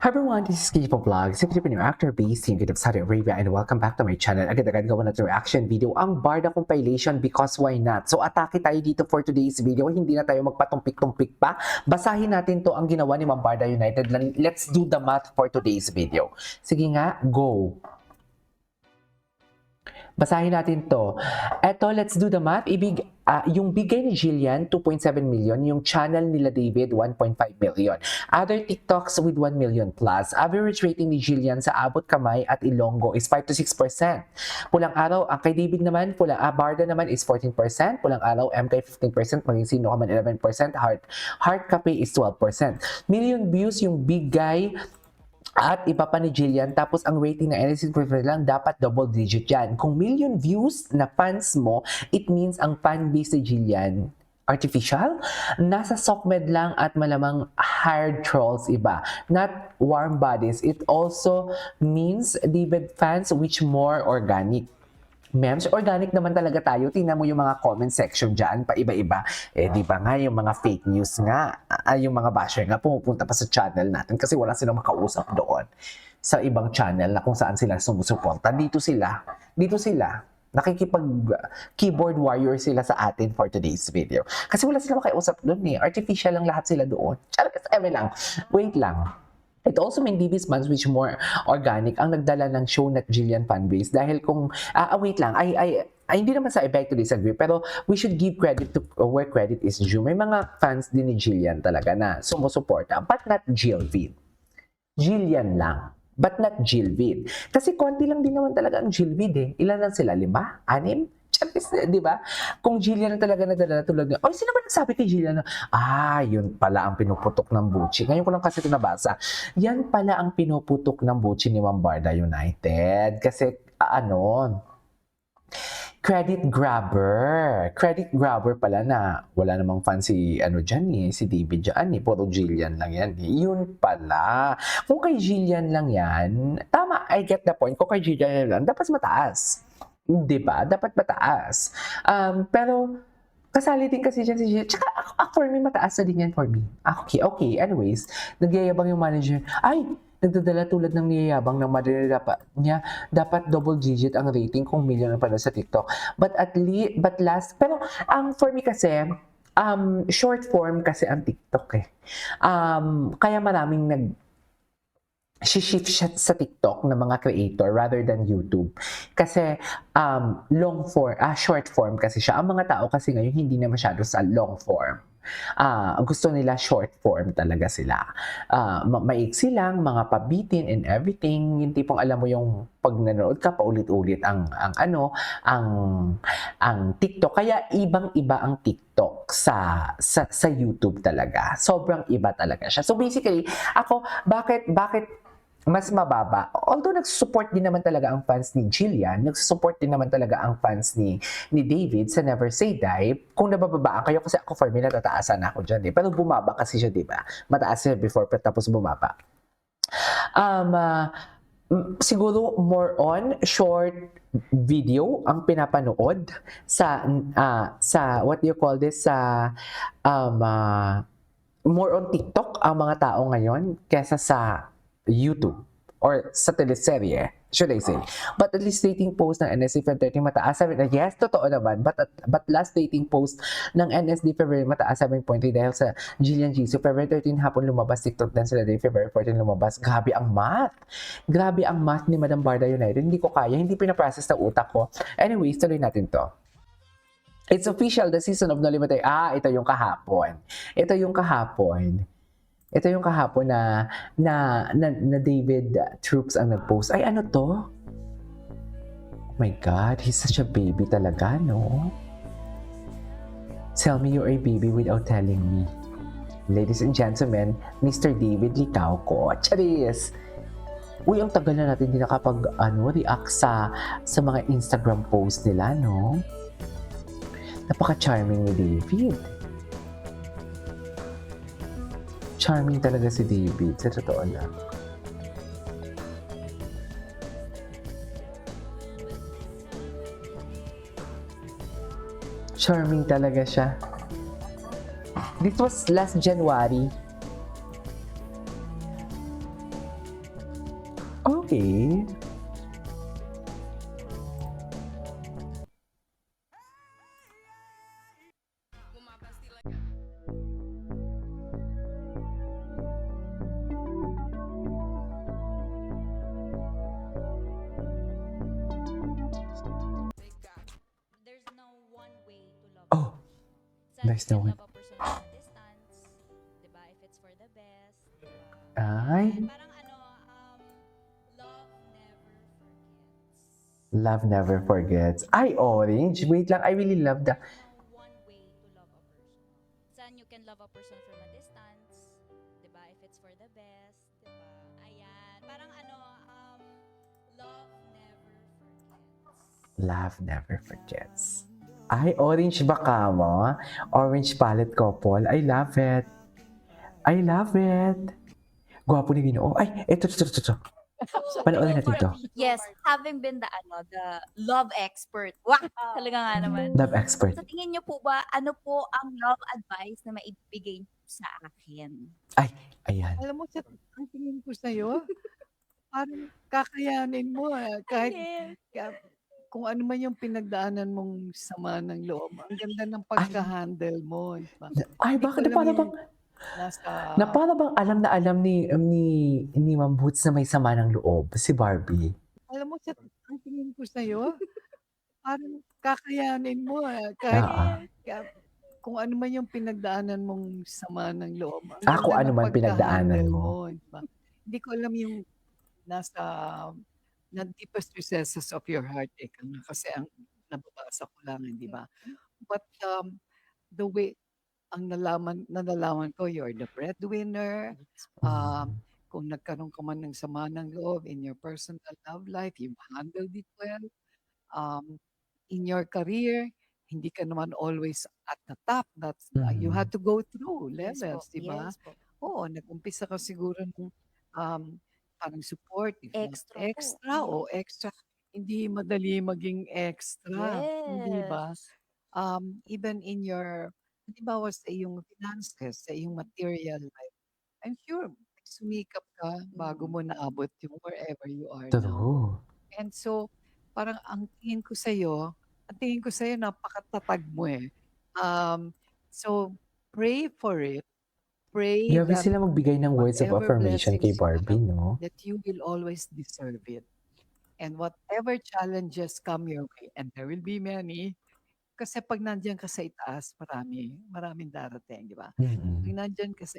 Hi everyone, this is Kijipo Vlog, si Filipino actor based in Saudi Arabia, and welcome back to my channel. Agad-agad gawa natin reaction video, ang Barda compilation because why not? So atake tayo dito for today's video, hindi na tayo magpatumpik-tumpik pa. Basahin natin to ang ginawa ni Ma'am Barda United. Let's do the math for today's video. Sige nga, go! Basahin natin to. Eto, let's do the math. Yung bigay ni Jillian, 2.7 million. Yung channel nila David, 1.5 million. Other TikToks with 1 million plus. Average rating ni Jillian sa abot kamay at Ilonggo is 5 to 6%. Pulang araw, ang kay David naman, Barda naman is 14%. Pulang araw, MK 15%. Maging sino ka man 11%. Heart Cafe is 12%. Million views yung bigay at iba pa ni Jillian, tapos ang rating na NSC preferred lang, dapat double digit yan. Kung million views na fans mo, it means ang fan base ni Jillian, artificial, nasa SOCMED lang at malamang hard trolls iba. Not warm bodies. It also means David fans which more organic. Mems, organic naman talaga tayo. Tingnan mo yung mga comment section dyan, paiba-iba. Di ba nga, yung mga fake news nga, yung mga basher nga, pumupunta pa sa channel natin kasi wala silang makausap doon sa ibang channel na kung saan sila sumusuporta. Dito sila. Nakikipag-keyboard warrior sila sa atin for today's video. Kasi wala silang makausap doon eh. Artificial lang lahat sila doon. Wait lang. It also means DB's fans which more organic ang nagdala ng show na Jillian fanbase dahil kung wait lang, hindi naman sa I beg to disagree, pero we should give credit to where credit is due. May mga fans din ni Jillian talaga na sumusuporta, but not Jilvid. Jillian lang, but not Jilvid. Kasi konti lang din naman talaga ang Jilvid eh. Ilan lang sila? 5? 6? Di ba? Kung Jillian talaga nagdadala tulad ng, sino ba nagsabi kay Jillian na, yun pala ang pinuputok ng Buchi. Ngayon ko lang kasi ito nabasa. Yan pala ang pinuputok ng Buchi ni Ma'am Barda United. Kasi, credit grabber pala na wala namang fan si, si David dyan eh. Puro Jillian lang yan eh. Yun pala. Kung kay Jillian lang yan, tama, I get the point. Kung kay Jillian lang, dapat mataas. Di ba? Dapat mataas. Pero, kasali din kasi dyan si Jillian. Tsaka, for me, mataas na din yan for me. Okay. Anyways, nagyayabang yung manager. Nagdadala tulad ng niyayabang ng manager niya. Dapat double digit ang rating kung million na pala sa TikTok. But pero, for me kasi, short form kasi ang TikTok eh. Kaya maraming shift siya sa TikTok ng mga creator rather than YouTube. Kasi short form kasi siya. Ang mga tao kasi ngayon hindi na masyado sa long form. Gusto nila short form talaga sila. Maiksi lang, mga pabitin and everything. Yung tipong alam mo yung pag nanonood ka paulit-ulit ang TikTok. Kaya ibang-iba ang TikTok sa YouTube talaga. Sobrang iba talaga siya. So basically, ako bakit mas mababa. Although nagsusupport din naman talaga ang fans ni Jillian, nagsusupport din naman talaga ang fans ni David sa Never Say Die. Kung nabababaan kayo, kasi ako for me natataasan na ako dyan eh. Pero bumaba kasi siya, di ba? Mataas siya before, tapos bumaba. Siguro more on short video ang pinapanood sa what do you call this, more on TikTok ang mga tao ngayon kesa sa YouTube or sa teleserye, should I say. But at least rating post ng NSD February 13 mataas. Yes, totoo naman. But last rating post ng NSD February mataas 7.3 dahil sa Jillian Jisoo. February 13 hapon lumabas, TikTok din sila din. February 14 lumabas. Grabe ang math ni Madam Barda United. Hindi ko kaya. Hindi pinaprocess ng utak ko. Anyways, tuloy natin to. It's official, the season of No Limit. Ito yung kahapon. Ito yung kahapon na David Troops ang nag-post. Ano to? Oh my God, he's such a baby talaga, no? Tell me you're a baby without telling me. Ladies and gentlemen, Mr. David Licauco. Charis! Uy, ang tagal na natin din nakapag-react sa mga Instagram post nila, no? Napaka-charming ni David. Charming talaga si David, sa totoo lang. Charming talaga siya. This was last January. Okay. There's no one way to love a Oh, person. Saan there's you no can one. love a person from a distance, 'di ba? If it's for the best, 'di ba? Ay, Ayan, parang love never forgets. love never forgets. Ay, Orange. Wait lang, I really love the... There's no one way to love a person. Saan you can love a person from a distance, 'di ba? If it's for the best, 'di ba? Ayan, parang love never forgets. Love never forgets. Ay, Orange baka mo. Orange palette couple. I love it. I love it. Gwapo ni Ginoo. Ay, ito. Panoorin natin to. Yes, having been the love expert. Wow, talaga nga naman. Love expert. Sa tingin niyo po ba, ano po ang love advice na maibibigay niyo sa akin? Ay, ayan. Alam mo ang tingin ko sa'yo, parang kakayanin mo, kahit Yes. kung ano man yung pinagdaanan mong sama ng loob. Ang ganda ng pagka-handle mo, di ba? Ay, Hindi ko bakit? alam Para yung bang, nasa para bang alam na alam ni Ma'am Boots na may sama ng loob, si Barbie. alam mo ang tingin ko sa'yo, parang kakayanin mo, Ah, kahit kung ano man yung pinagdaanan mong sama ng loob. Ang Kung ganda ano ng man pinagdaanan pagka-handle mo. di ba? Hindi ko alam yung nasa na deepest recesses of your heart, kasi ang nababasa ko lang, di ba? But the way ang nalalaman ko, you're the breadwinner. Mm. Kung nagkaroon ka man ng sama ng loob in your personal love life, you've handled it well. In your career, hindi ka naman always at the top. You had to go through Yes po. levels, di ba? Yes po. Oo, nag-umpisa ka siguro ng parang support, Extra po. extra o extra. Hindi madali maging extra, hindi ba? Yes. Even in your, halimbawa sa iyong finances, sa iyong material life, I'm sure sumikap ka bago mo naabot yung wherever you are now. True. And so, parang ang tingin ko sa'yo napakatatag mo eh. So, pray for it. Pray Grabe that sila magbigay ng words of whatever affirmation kay blessings you Barbie, have, no? that you will always deserve it. And whatever challenges come your way, and there will be many, kasi pag nandiyan ka sa itaas, maraming darating, di ba? Pag Mm-mm. nandiyan ka sa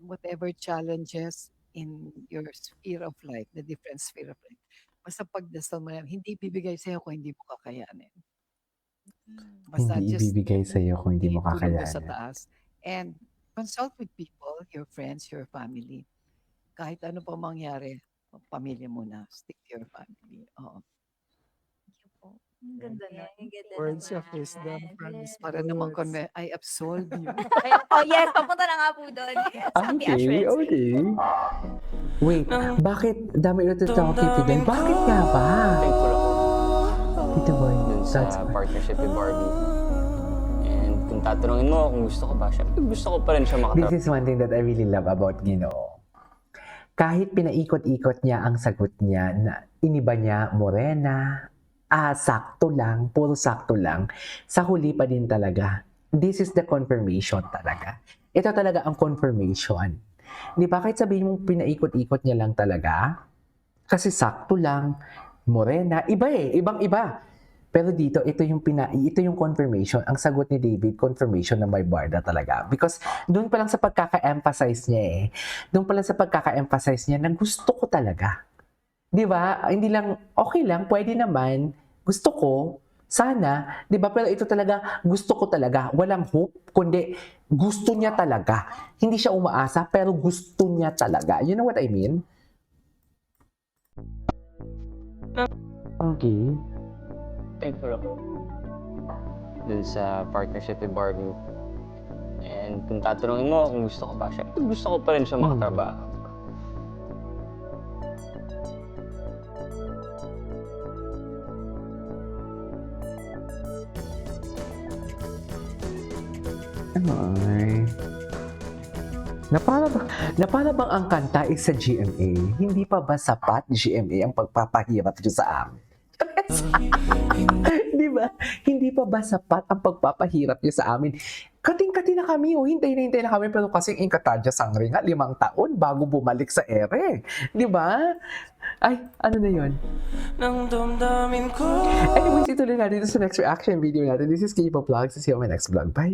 whatever challenges in your sphere of life, the different sphere of life, basta pagdasal mo yan, hindi bibigay sa'yo kung hindi mo kakayanin. Basta Hindi just ibibigay sa'yo kung hindi mo tulong ka sa kakayanin. taas. And consult with people, your friends, your family. Kahit ano pa mangyari, pamilya muna. Stick to your family. Oo. Thank you po. Ang ganda na. Ang ganda Words of naman. wisdom from Yes. para naman I absolve you. Oh yes, papunta na nga po doon. Sabi assurance. Okay. Wait, bakit dami ulit ito kay Fidel? Bakit nga ba? Thankful ako Tito Boy, dun sa partnership with Barbie. And kung tatanungin mo kung gusto ko ba, syempre gusto ko pa rin siya This makatrabaho. is one thing that I really love about Ginoo. Kahit pinaikot-ikot niya ang sagot niya na iniba niya morena, sakto lang, puro sakto lang, sa huli pa din talaga. This is the confirmation talaga. Ito talaga ang confirmation. Di ba? Kahit sabihin mong pinaikot-ikot niya lang talaga, kasi sakto lang, morena, iba ibang-iba. Pero dito, ito yung confirmation. Ang sagot ni David, confirmation na may barda talaga. Because doon pa lang sa pagkaka-emphasize niya doon pa lang sa pagkaka-emphasize niya na gusto ko talaga. Di ba? Hindi lang, okay lang, pwede naman, gusto ko, sana, di ba? Pero ito talaga, gusto ko talaga. Walang hope, kundi gusto niya talaga. Hindi siya umaasa, pero gusto niya talaga. You know what I mean? Okay. Thankful ako dun sa partnership with Barbie. And kung tatanungin mo kung gusto ko ba, syempre gusto ko pa rin siya makatrabaho. Ay. Na para bang ang kanta is sa GMA? Hindi pa ba sapat GMA ang pagpapahirap nyo sa amin? Di ba? Hindi pa ba sapat ang pagpapahirap nyo sa amin? Kating-kati na kami, hintay na kami, pero kasi yung Katadja Sangre nga, 5 taon bago bumalik sa ere. Di ba? Ay, ano na yun? Anyways, ituloy natin ito sa next reaction video natin. This is K-Pop Vlogs. See you on my next vlog. Bye!